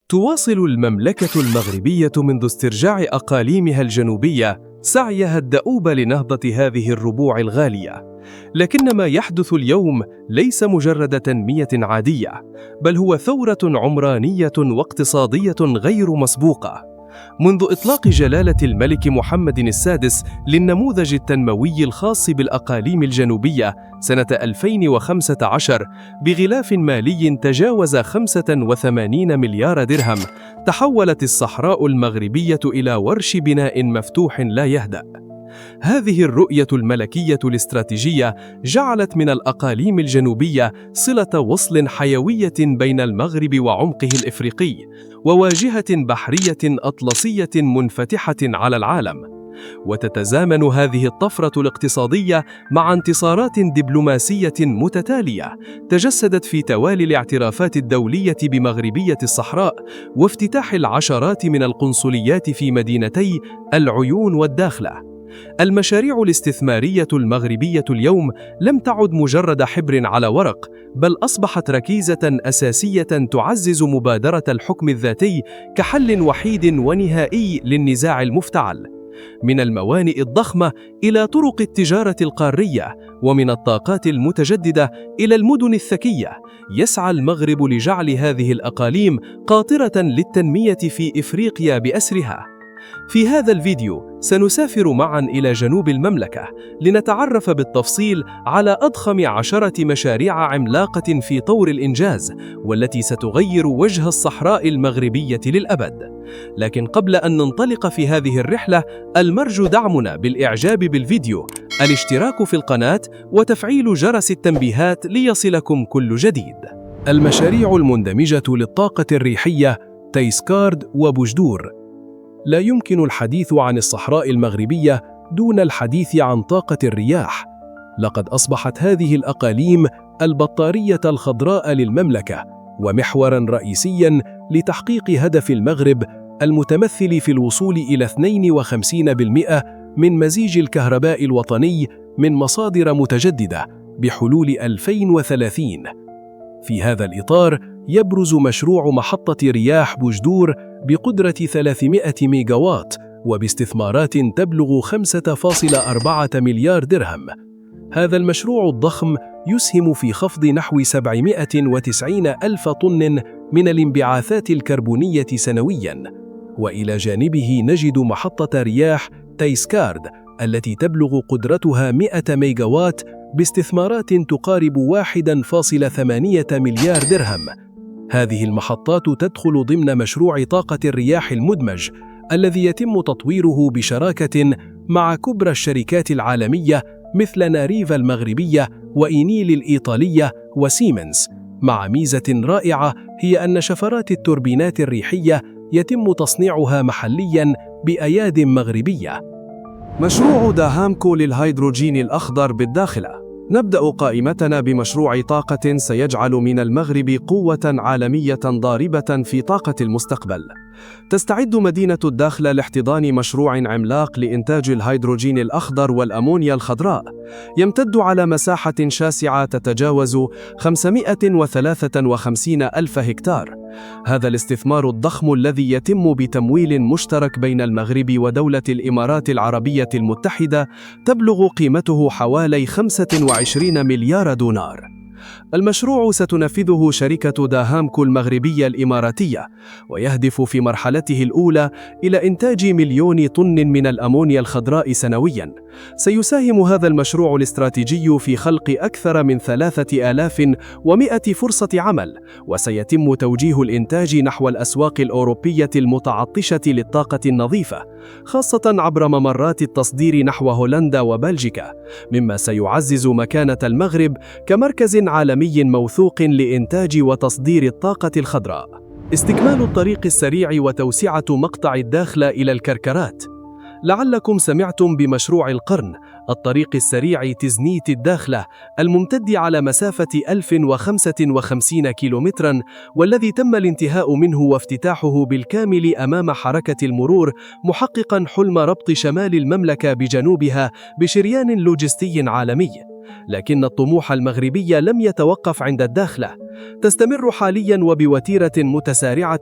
تواصل المملكة المغربية منذ استرجاع أقاليمها الجنوبية سعيها الدؤوب لنهضة هذه الربوع الغالية، لكن ما يحدث اليوم ليس مجرد تنمية عادية، بل هو ثورة عمرانية واقتصادية غير مسبوقة. منذ إطلاق جلالة الملك محمد السادس للنموذج التنموي الخاص بالأقاليم الجنوبية سنة 2015 بغلاف مالي تجاوز 85 مليار درهم، تحولت الصحراء المغربية إلى ورش بناء مفتوح لا يهدأ. هذه الرؤية الملكية الاستراتيجية جعلت من الأقاليم الجنوبية صلة وصل حيوية بين المغرب وعمقه الإفريقي، وواجهة بحرية أطلسية منفتحة على العالم. وتتزامن هذه الطفرة الاقتصادية مع انتصارات دبلوماسية متتالية تجسدت في توالي الاعترافات الدولية بمغربية الصحراء، وافتتاح العشرات من القنصليات في مدينتي العيون والداخلة. المشاريع الاستثمارية المغربية اليوم لم تعد مجرد حبر على ورق، بل أصبحت ركيزة أساسية تعزز مبادرة الحكم الذاتي كحل وحيد ونهائي للنزاع المفتعل. من الموانئ الضخمة إلى طرق التجارة القارية، ومن الطاقات المتجددة إلى المدن الذكية، يسعى المغرب لجعل هذه الأقاليم قاطرة للتنمية في إفريقيا بأسرها. في هذا الفيديو سنسافر معاً إلى جنوب المملكة لنتعرف بالتفصيل على أضخم 10 مشاريع عملاقة في طور الإنجاز، والتي ستغير وجه الصحراء المغربية للأبد. لكن قبل أن ننطلق في هذه الرحلة، المرجو دعمنا بالإعجاب بالفيديو، الاشتراك في القناة، وتفعيل جرس التنبيهات ليصلكم كل جديد. المشاريع المندمجة للطاقة الريحية تيسكارد وبوجدور. لا يمكن الحديث عن الصحراء المغربية دون الحديث عن طاقة الرياح. لقد أصبحت هذه الأقاليم البطارية الخضراء للمملكة، ومحوراً رئيسياً لتحقيق هدف المغرب المتمثل في الوصول إلى 52% من مزيج الكهرباء الوطني من مصادر متجددة بحلول 2030. في هذا الإطار يبرز مشروع محطة رياح بوجدور بقدرة 300 ميجاوات وباستثمارات تبلغ 5.4 مليار درهم. هذا المشروع الضخم يسهم في خفض نحو 790 ألف طن من الانبعاثات الكربونية سنوياً. وإلى جانبه نجد محطة رياح تيسكارد التي تبلغ قدرتها 100 ميجاوات باستثمارات تقارب 1.8 مليار درهم. هذه المحطات تدخل ضمن مشروع طاقة الرياح المدمج الذي يتم تطويره بشراكة مع كبرى الشركات العالمية مثل ناريفا المغربية وإينيل الإيطالية وسيمنز، مع ميزة رائعة هي أن شفرات التوربينات الريحية يتم تصنيعها محلياً بأياد مغربية. مشروع داهامكو للهيدروجين الأخضر بالداخلة. نبدأ قائمتنا بمشروع طاقة سيجعل من المغرب قوة عالمية ضاربة في طاقة المستقبل. تستعد مدينة الداخلة لاحتضان مشروع عملاق لإنتاج الهيدروجين الأخضر والأمونيا الخضراء، يمتد على مساحة شاسعة تتجاوز 553 ألف هكتار. هذا الاستثمار الضخم الذي يتم بتمويل مشترك بين المغرب ودولة الإمارات العربية المتحدة تبلغ قيمته حوالي 25 مليار دولار. المشروع ستنفذه شركة داهامكو المغربية الإماراتية، ويهدف في مرحلته الأولى إلى إنتاج 1,000,000 طن من الأمونيا الخضراء سنوياً. سيساهم هذا المشروع الاستراتيجي في خلق أكثر من 3,100 فرصة عمل، وسيتم توجيه الإنتاج نحو الأسواق الأوروبية المتعطشة للطاقة النظيفة، خاصة عبر ممرات التصدير نحو هولندا وبلجيكا، مما سيعزز مكانة المغرب كمركز عالمي موثوق لإنتاج وتصدير الطاقة الخضراء. استكمال الطريق السريع وتوسعة مقطع الداخلة إلى الكركرات. لعلكم سمعتم بمشروع القرن، الطريق السريع تزنيت الداخلة الممتد على مسافة 1055 كيلومتراً، والذي تم الانتهاء منه وافتتاحه بالكامل أمام حركة المرور، محققاً حلم ربط شمال المملكة بجنوبها بشريان لوجستي عالمي. لكن الطموح المغربي لم يتوقف عند الداخلة. تستمر حالياً وبوتيرة متسارعة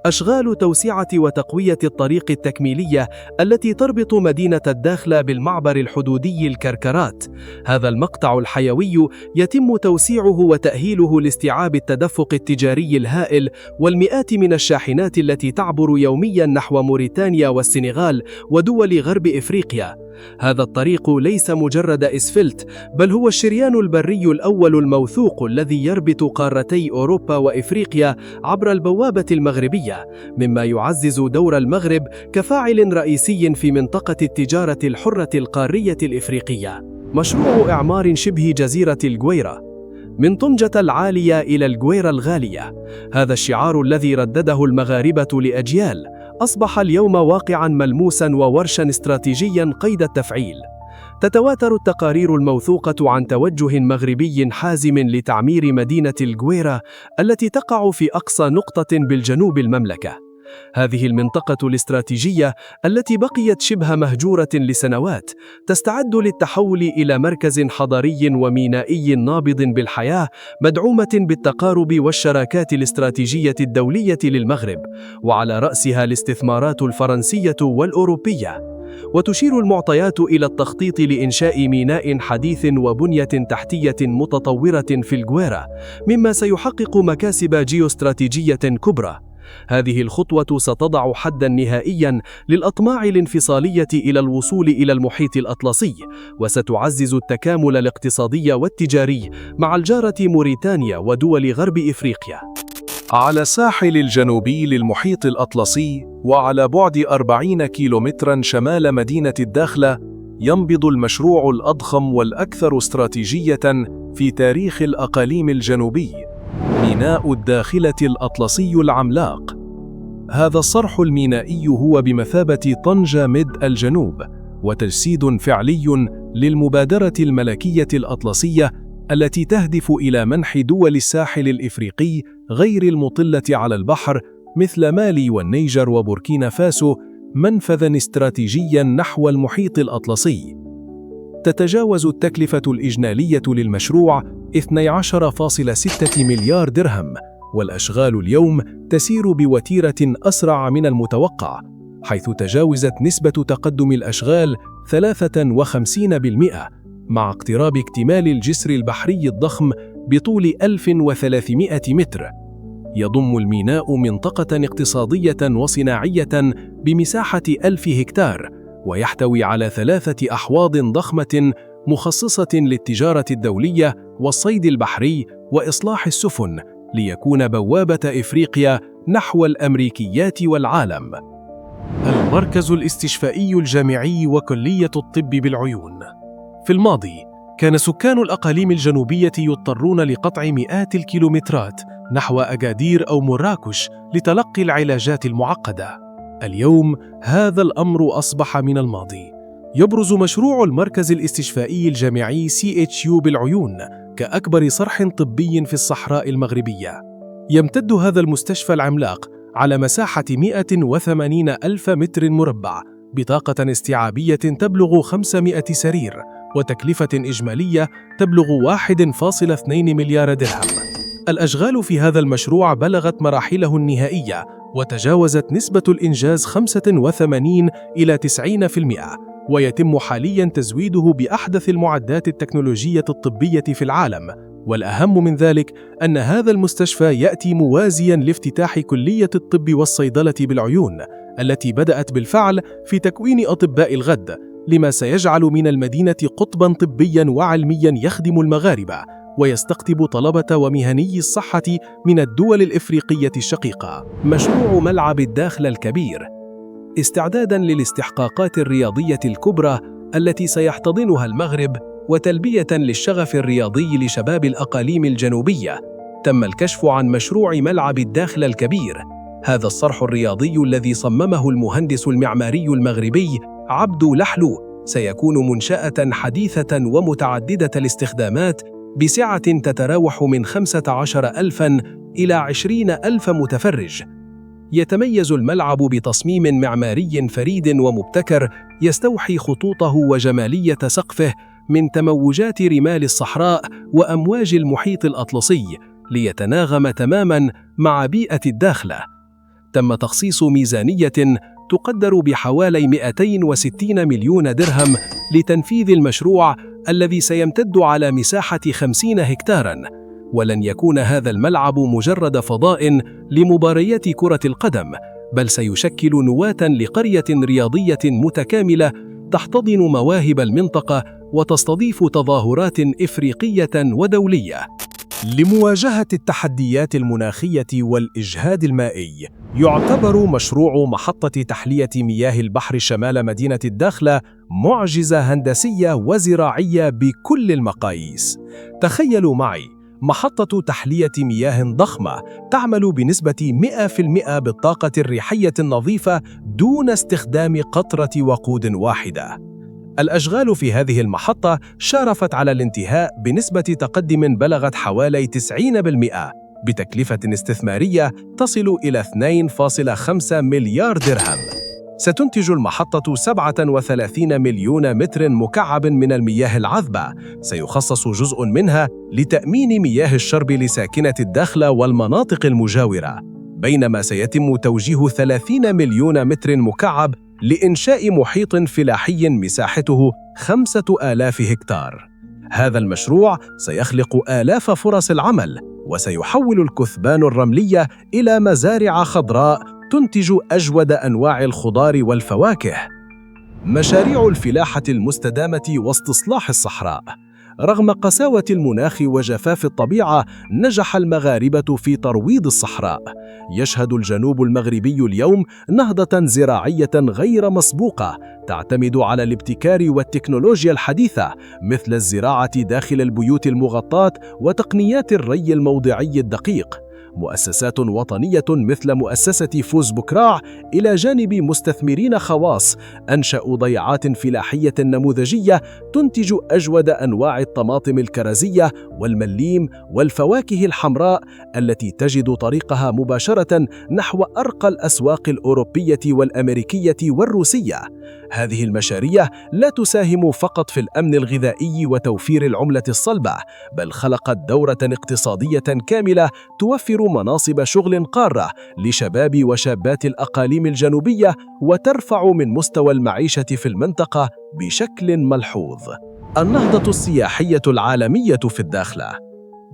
أشغال توسعة وتقوية الطريق التكميلية التي تربط مدينة الداخلة بالمعبر الحدودي الكركرات. هذا المقطع الحيوي يتم توسيعه وتأهيله لاستيعاب التدفق التجاري الهائل والمئات من الشاحنات التي تعبر يومياً نحو موريتانيا والسنغال ودول غرب إفريقيا. هذا الطريق ليس مجرد إسفلت، بل هو الشريان البري الأول الموثوق الذي يربط قارتي أوروبا وإفريقيا عبر البوابة المغربية، مما يعزز دور المغرب كفاعل رئيسي في منطقة التجارة الحرة القارية الإفريقية. مشروع إعمار شبه جزيرة الجويرة من طنجة العالية إلى الجويرة الغالية، هذا الشعار الذي ردده المغاربة لأجيال أصبح اليوم واقعاً ملموساً وورشاً استراتيجياً قيد التفعيل. تتواتر التقارير الموثوقة عن توجه مغربي حازم لتعمير مدينة الجويرة التي تقع في أقصى نقطة بالجنوب المملكة. هذه المنطقة الاستراتيجية التي بقيت شبه مهجورة لسنوات تستعد للتحول إلى مركز حضاري ومينائي نابض بالحياة، مدعومة بالتقارب والشراكات الاستراتيجية الدولية للمغرب، وعلى رأسها الاستثمارات الفرنسية والأوروبية. وتشير المعطيات إلى التخطيط لإنشاء ميناء حديث وبنية تحتية متطورة في الجويرة، مما سيحقق مكاسب جيوستراتيجية كبرى. هذه الخطوة ستضع حداً نهائياً للأطماع الانفصالية إلى الوصول إلى المحيط الأطلسي، وستعزز التكامل الاقتصادي والتجاري مع الجارة موريتانيا ودول غرب إفريقيا. على الساحل الجنوبي للمحيط الأطلسي وعلى بعد 40 كيلومتراً شمال مدينة الداخلة، ينبض المشروع الأضخم والأكثر استراتيجية في تاريخ الأقاليم الجنوبي، ميناء الداخلة الأطلسي العملاق. هذا الصرح المينائي هو بمثابة طنجة مد الجنوب، وتجسيد فعلي للمبادرة الملكية الأطلسية التي تهدف إلى منح دول الساحل الإفريقي غير المطلة على البحر مثل مالي والنيجر وبوركينا فاسو منفذاً استراتيجياً نحو المحيط الأطلسي. تتجاوز التكلفة الإجمالية للمشروع 12.6 مليار درهم، والأشغال اليوم تسير بوتيرة أسرع من المتوقع، حيث تجاوزت نسبة تقدم الأشغال 53%، مع اقتراب اكتمال الجسر البحري الضخم بطول 1300 متر. يضم الميناء منطقة اقتصادية وصناعية بمساحة 1000 هكتار، ويحتوي على 3 أحواض ضخمة مخصصة للتجارة الدولية والصيد البحري وإصلاح السفن، ليكون بوابة إفريقيا نحو الأمريكيات والعالم. المركز الاستشفائي الجامعي وكلية الطب بالعيون. في الماضي كان سكان الأقاليم الجنوبية يضطرون لقطع مئات الكيلومترات نحو أكادير أو مراكش لتلقي العلاجات المعقدة. اليوم هذا الأمر أصبح من الماضي. يبرز مشروع المركز الاستشفائي الجامعي CHU بالعيون كأكبر صرح طبي في الصحراء المغربية. يمتد هذا المستشفى العملاق على مساحة 180 ألف متر مربع، بطاقة استيعابية تبلغ 500 سرير، وتكلفة إجمالية تبلغ 1.2 مليار درهم. الأشغال في هذا المشروع بلغت مراحله النهائية، وتجاوزت نسبة الإنجاز 85 إلى 90%، ويتم حالياً تزويده بأحدث المعدات التكنولوجية الطبية في العالم. والأهم من ذلك أن هذا المستشفى يأتي موازياً لافتتاح كلية الطب والصيدلة بالعيون التي بدأت بالفعل في تكوين أطباء الغد، لما سيجعل من المدينة قطباً طبياً وعلمياً يخدم المغاربة ويستقطب طلبة ومهني الصحة من الدول الإفريقية الشقيقة. مشروع ملعب الداخلة الكبير، استعداداً للاستحقاقات الرياضية الكبرى التي سيحتضنها المغرب وتلبية للشغف الرياضي لشباب الأقاليم الجنوبية، تم الكشف عن مشروع ملعب الداخلة الكبير. هذا الصرح الرياضي الذي صممه المهندس المعماري المغربي عبد لحلو سيكون منشأة حديثة ومتعددة الاستخدامات بسعة تتراوح من 15,000 إلى 20,000 متفرج. يتميز الملعب بتصميم معماري فريد ومبتكر يستوحي خطوطه وجمالية سقفه من تموجات رمال الصحراء وأمواج المحيط الأطلسي ليتناغم تماماً مع بيئة الداخلة. تم تخصيص ميزانية تقدر بحوالي 260 مليون درهم لتنفيذ المشروع الذي سيمتد على مساحة 50 هكتاراً، ولن يكون هذا الملعب مجرد فضاء لمباريات كرة القدم، بل سيشكل نواة لقرية رياضية متكاملة تحتضن مواهب المنطقة وتستضيف تظاهرات إفريقية ودولية. لمواجهة التحديات المناخية والإجهاد المائي، يعتبر مشروع محطة تحلية مياه البحر شمال مدينة الداخلة معجزة هندسية وزراعية بكل المقاييس. تخيلوا معي محطة تحلية مياه ضخمة تعمل بنسبة 100% بالطاقة الريحية النظيفة دون استخدام قطرة وقود واحدة. الأشغال في هذه المحطة شارفت على الانتهاء بنسبة تقدم بلغت حوالي 90%، بتكلفة استثمارية تصل إلى 2.5 مليار درهم. ستنتج المحطة 37 مليون متر مكعب من المياه العذبة، سيخصص جزء منها لتأمين مياه الشرب لساكنة الداخلة والمناطق المجاورة، بينما سيتم توجيه 30 مليون متر مكعب لإنشاء محيط فلاحي مساحته 5000 هكتار. هذا المشروع سيخلق آلاف فرص العمل، وسيحول الكثبان الرملية إلى مزارع خضراء تنتج أجود أنواع الخضار والفواكه. مشاريع الفلاحة المستدامة واستصلاح الصحراء. رغم قساوة المناخ وجفاف الطبيعة، نجح المغاربة في ترويض الصحراء. يشهد الجنوب المغربي اليوم نهضة زراعية غير مسبوقة، تعتمد على الابتكار والتكنولوجيا الحديثة، مثل الزراعة داخل البيوت المغطاة وتقنيات الري الموضعي الدقيق. مؤسسات وطنية مثل مؤسسة فوز بكراع إلى جانب مستثمرين خواص أنشأوا ضيعات فلاحية نموذجية تنتج أجود أنواع الطماطم الكرزية والمليم والفواكه الحمراء التي تجد طريقها مباشرة نحو أرقى الأسواق الأوروبية والأمريكية والروسية. هذه المشاريع لا تساهم فقط في الأمن الغذائي وتوفير العملة الصلبة، بل خلقت دورة اقتصادية كاملة توفر مناصب شغل قارة لشباب وشابات الأقاليم الجنوبية وترفع من مستوى المعيشة في المنطقة بشكل ملحوظ. النهضة السياحية العالمية في الداخلة.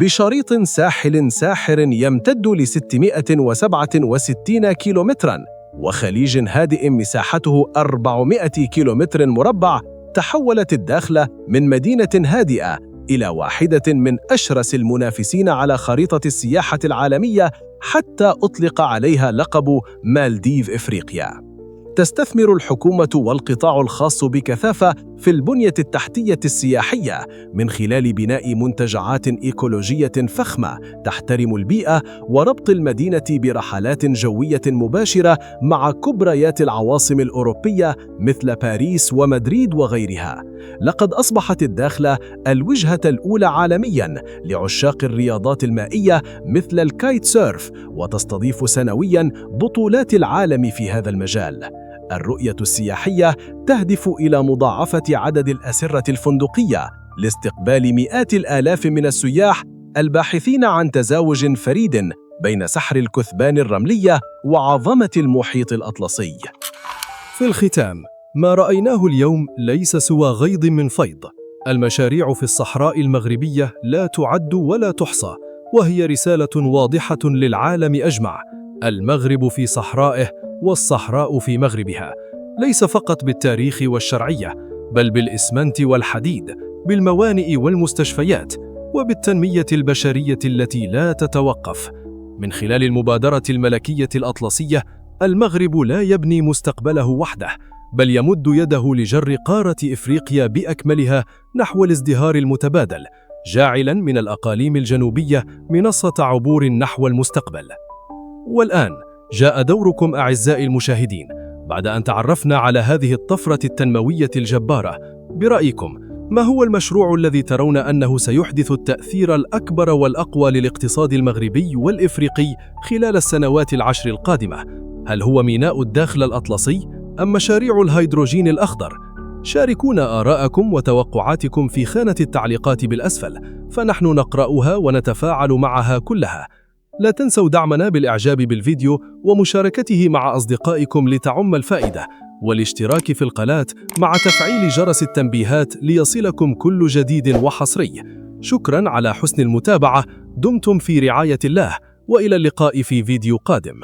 بشريط ساحل ساحر يمتد ل 667 كيلومتراً وخليج هادئ مساحته 400 كيلومتر مربع، تحولت الداخلة من مدينة هادئة إلى واحدة من أشرس المنافسين على خريطة السياحة العالمية، حتى أطلق عليها لقب مالديف إفريقيا. تستثمر الحكومة والقطاع الخاص بكثافة في البنية التحتية السياحية من خلال بناء منتجعات إيكولوجية فخمة تحترم البيئة وربط المدينة برحلات جوية مباشرة مع كبريات العواصم الأوروبية مثل باريس ومدريد وغيرها. لقد أصبحت الداخلة الوجهة الأولى عالمياً لعشاق الرياضات المائية مثل الكايت سيرف، وتستضيف سنوياً بطولات العالم في هذا المجال. الرؤية السياحية تهدف إلى مضاعفة عدد الأسرة الفندقية لاستقبال مئات الآلاف من السياح الباحثين عن تزاوج فريد بين سحر الكثبان الرملية وعظمة المحيط الأطلسي. في الختام، ما رأيناه اليوم ليس سوى غيض من فيض. المشاريع في الصحراء المغربية لا تعد ولا تحصى، وهي رسالة واضحة للعالم أجمع: المغرب في صحرائه والصحراء في مغربها، ليس فقط بالتاريخ والشرعية، بل بالإسمنت والحديد، بالموانئ والمستشفيات، وبالتنمية البشرية التي لا تتوقف. من خلال المبادرة الملكية الأطلسية، المغرب لا يبني مستقبله وحده، بل يمد يده لجر قارة إفريقيا بأكملها نحو الازدهار المتبادل، جاعلاً من الأقاليم الجنوبية منصة عبور نحو المستقبل. والآن جاء دوركم أعزائي المشاهدين. بعد أن تعرفنا على هذه الطفرة التنموية الجبارة، برأيكم ما هو المشروع الذي ترون أنه سيحدث التأثير الأكبر والأقوى للاقتصاد المغربي والإفريقي خلال السنوات العشر القادمة؟ هل هو ميناء الداخل الأطلسي أم مشاريع الهيدروجين الأخضر؟ شاركونا آراءكم وتوقعاتكم في خانة التعليقات بالأسفل، فنحن نقرأها ونتفاعل معها كلها. لا تنسوا دعمنا بالإعجاب بالفيديو ومشاركته مع أصدقائكم لتعم الفائدة، والاشتراك في القناة مع تفعيل جرس التنبيهات ليصلكم كل جديد وحصري. شكرا على حسن المتابعة، دمتم في رعاية الله، وإلى اللقاء في فيديو قادم.